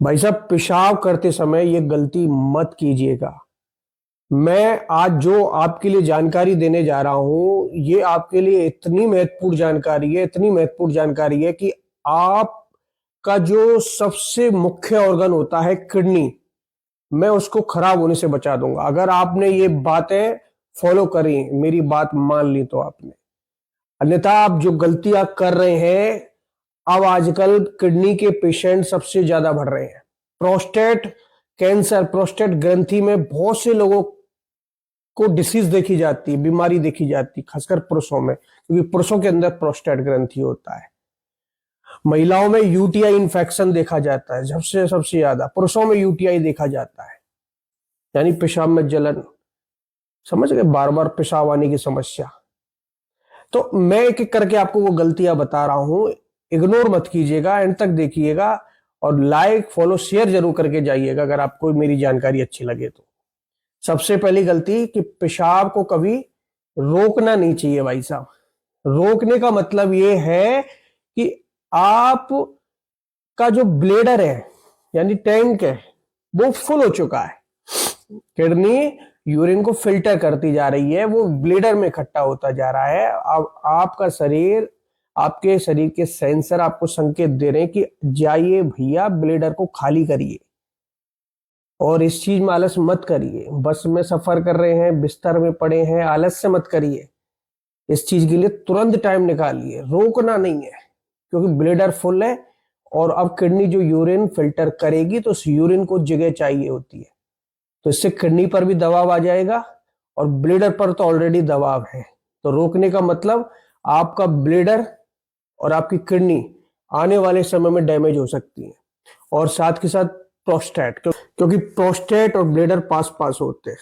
भाई साहब, पेशाब करते समय ये गलती मत कीजिएगा। मैं आज जो आपके लिए जानकारी देने जा रहा हूं, ये आपके लिए इतनी महत्वपूर्ण जानकारी है, इतनी महत्वपूर्ण जानकारी है कि आपका जो सबसे मुख्य ऑर्गन होता है किडनी, मैं उसको खराब होने से बचा दूंगा अगर आपने ये बातें फॉलो करी, मेरी बात मान ली तो आपने। अन्यथा आप जो गलतियां कर रहे हैं, अब आजकल किडनी के पेशेंट सबसे ज्यादा बढ़ रहे हैं। प्रोस्टेट कैंसर, प्रोस्टेट ग्रंथि में बहुत से लोगों को डिसीज देखी जाती है, बीमारी देखी जाती है, खासकर पुरुषों में, क्योंकि पुरुषों के अंदर प्रोस्टेट ग्रंथि होता है। महिलाओं में यूटीआई इन्फेक्शन देखा जाता है, सबसे सबसे ज्यादा पुरुषों में यूटीआई देखा जाता है, यानी पेशाब में जलन। समझ गए, बार बार पेशाब आने की समस्या। तो मैं एक एक करके आपको वो गलतियां बता रहा हूं, इग्नोर मत कीजिएगा, एंड तक देखिएगा और लाइक फॉलो शेयर जरूर करके जाइएगा अगर आपको मेरी जानकारी अच्छी लगे तो। सबसे पहली गलती कि पेशाब को कभी रोकना नहीं चाहिए भाई साहब। रोकने का मतलब ये है कि आप का जो ब्लेडर है, यानी टैंक है, वो फुल हो चुका है। किडनी यूरिन को फिल्टर करती जा रही है, वो ब्लेडर में इकट्ठा होता जा रहा है। अब आपका शरीर, आपके शरीर के सेंसर आपको संकेत दे रहे हैं कि जाइए भैया, ब्लेडर को खाली करिए। और इस चीज में आलस मत करिए। बस में सफर कर रहे हैं, बिस्तर में पड़े हैं, आलस से मत करिए। इस चीज के लिए तुरंत टाइम निकालिए, रोकना नहीं है, क्योंकि ब्लेडर फुल है। और अब किडनी जो यूरिन फिल्टर करेगी तो उस यूरिन को जगह चाहिए होती है, तो इससे किडनी पर भी दबाव आ जाएगा और ब्लेडर पर तो ऑलरेडी दबाव है। तो रोकने का मतलब आपका ब्लेडर और आपकी किडनी आने वाले समय में डैमेज हो सकती है। और साथ के साथ प्रोस्टेट, क्योंकि प्रोस्टेट और ब्लेडर पास पास होते हैं,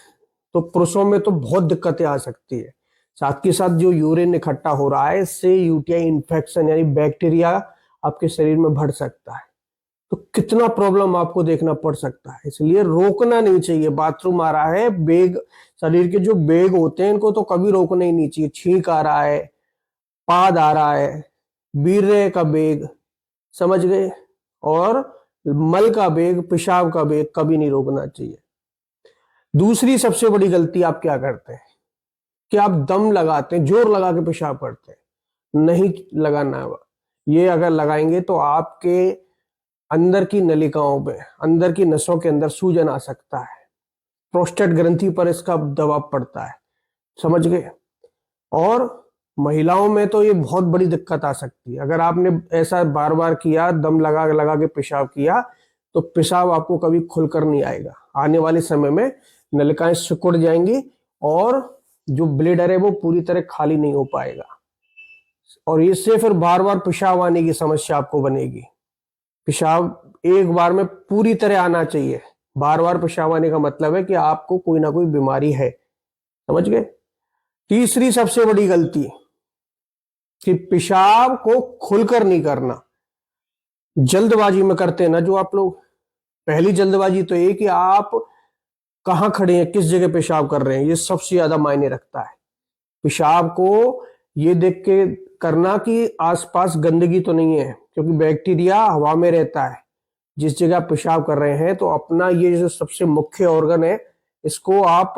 तो पुरुषों में तो बहुत दिक्कतें आ सकती है। साथ के साथ जो यूरिन इकट्ठा हो रहा है, इससे यूटीआई इन्फेक्शन यानी बैक्टीरिया आपके शरीर में बढ़ सकता है। तो कितना प्रॉब्लम आपको देखना पड़ सकता है, इसलिए रोकना नहीं चाहिए। बाथरूम आ रहा है, बेग, शरीर के जो बेग होते हैं इनको तो कभी रोकना ही नहीं चाहिए। छींक आ रहा है, पाद आ रहा है, वीर्य का बेग, समझ गए, और मल का बेग, पेशाब का बेग कभी नहीं रोकना चाहिए। दूसरी सबसे बड़ी गलती आप क्या करते हैं कि आप दम लगाते हैं, जोर लगा के पेशाब करते हैं। नहीं लगाना है। ये अगर लगाएंगे तो आपके अंदर की नलिकाओं पे, अंदर की नसों के अंदर सूजन आ सकता है, प्रोस्टेट ग्रंथि पर इसका दबाव पड़ता है। समझ गए। और महिलाओं में तो ये बहुत बड़ी दिक्कत आ सकती है। अगर आपने ऐसा बार बार किया, दम लगा लगा के पेशाब किया, तो पेशाब आपको कभी खुलकर नहीं आएगा। आने वाले समय में नलिकाएं सिकुड़ जाएंगी और जो ब्लेडर है वो पूरी तरह खाली नहीं हो पाएगा, और इससे फिर बार बार पेशाब आने की समस्या आपको बनेगी। पेशाब एक बार में पूरी तरह आना चाहिए। बार बार पेशाब आने का मतलब है कि आपको कोई ना कोई बीमारी है। समझ गए। तीसरी सबसे बड़ी गलती कि पेशाब को खुलकर नहीं करना। जल्दबाजी में करते हैं ना जो आप लोग। पहली जल्दबाजी तो ये कि आप कहां खड़े हैं, किस जगह पेशाब कर रहे हैं, ये सबसे ज्यादा मायने रखता है। पेशाब को ये देख के करना कि आसपास गंदगी तो नहीं है, क्योंकि बैक्टीरिया हवा में रहता है। जिस जगह आप पेशाब कर रहे हैं, तो अपना ये जो सबसे मुख्य ऑर्गन है, इसको आप,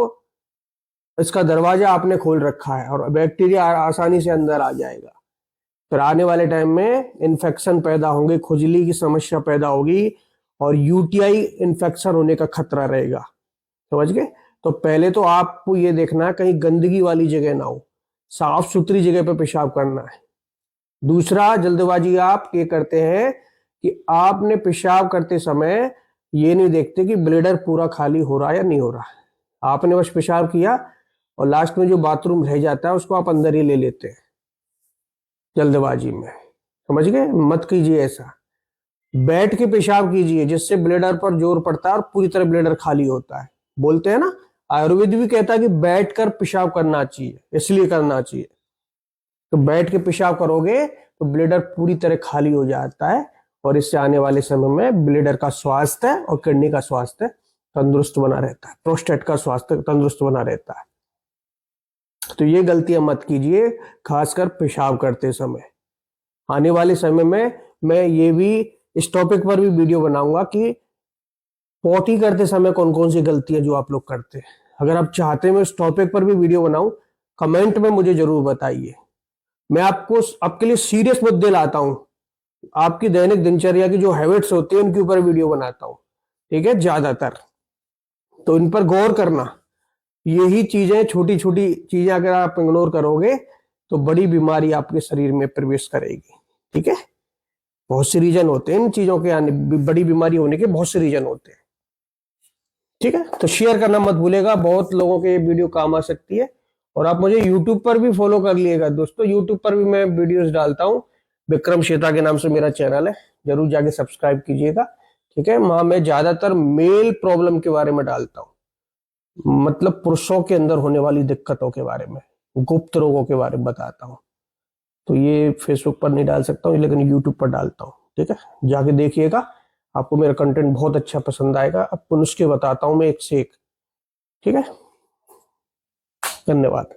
इसका दरवाजा आपने खोल रखा है और बैक्टीरिया आसानी से अंदर आ जाएगा। फिर आने वाले टाइम में इन्फेक्शन पैदा होंगे, खुजली की समस्या पैदा होगी और यूटीआई इन्फेक्शन होने का खतरा रहेगा। समझ गए। तो पहले तो आपको ये देखना है कहीं गंदगी वाली जगह ना हो, साफ सुथरी जगह पे पेशाब करना है। दूसरा, जल्दबाजी आप ये करते हैं कि आपने पेशाब करते समय ये नहीं देखते कि ब्लेडर पूरा खाली हो रहा है या नहीं हो रहा। आपने बस पेशाब किया और लास्ट में जो बाथरूम रह जाता है उसको आप अंदर ही ले लेते हैं जल्दबाजी में। समझ गए। मत कीजिए ऐसा। बैठ के पेशाब कीजिए, जिससे ब्लेडर पर जोर पड़ता है और पूरी तरह ब्लेडर खाली होता है। बोलते हैं ना, आयुर्वेद भी कहता है कि बैठकर पेशाब करना चाहिए, इसलिए करना चाहिए। तो बैठ के पेशाब करोगे तो ब्लेडर पूरी तरह खाली हो जाता है, और इससे आने वाले समय में ब्लेडर का स्वास्थ्य और किडनी का स्वास्थ्य तंदुरुस्त बना रहता है, प्रोस्टेट का स्वास्थ्य तंदुरुस्त बना रहता है। तो ये गलतियां मत कीजिए, खासकर पेशाब करते समय। आने वाले समय में मैं ये भी इस टॉपिक पर भी वीडियो बनाऊंगा कि पॉटी करते समय कौन कौन सी गलतियां जो आप लोग करते हैं। अगर आप चाहते हैं मैं इस टॉपिक पर भी वीडियो बनाऊं, कमेंट में मुझे जरूर बताइए। मैं आपको आपके लिए सीरियस मुद्दे लाता हूं, आपकी दैनिक दिनचर्या की जो हैबिट्स होती है उनके ऊपर वीडियो बनाता हूं, ठीक है, ज्यादातर। तो इन पर गौर करना। यही चीजें, छोटी छोटी चीजें अगर आप इग्नोर करोगे तो बड़ी बीमारी आपके शरीर में प्रवेश करेगी, ठीक है। बहुत से रीजन होते हैं इन चीजों के आने, बड़ी बीमारी होने के बहुत से रीजन होते हैं, ठीक है। तो शेयर करना मत भूलेगा, बहुत लोगों के ये वीडियो काम आ सकती है। और आप मुझे यूट्यूब पर भी फॉलो कर लिएगा दोस्तों, यूट्यूब पर भी मैं वीडियोस डालता हूँ, विक्रम शेता के नाम से मेरा चैनल है, जरूर जाके सब्सक्राइब कीजिएगा, ठीक है। वहां मैं ज्यादातर मेल प्रॉब्लम के बारे में डालता हूँ, मतलब पुरुषों के अंदर होने वाली दिक्कतों के बारे में, गुप्त रोगों के बारे में बताता हूँ। तो ये फेसबुक पर नहीं डाल सकता हूँ, लेकिन यूट्यूब पर डालता हूँ, ठीक है। जाके देखिएगा, आपको मेरा कंटेंट बहुत अच्छा पसंद आएगा। आपको नुस्खे बताता हूँ मैं एक से एक, ठीक है। धन्यवाद।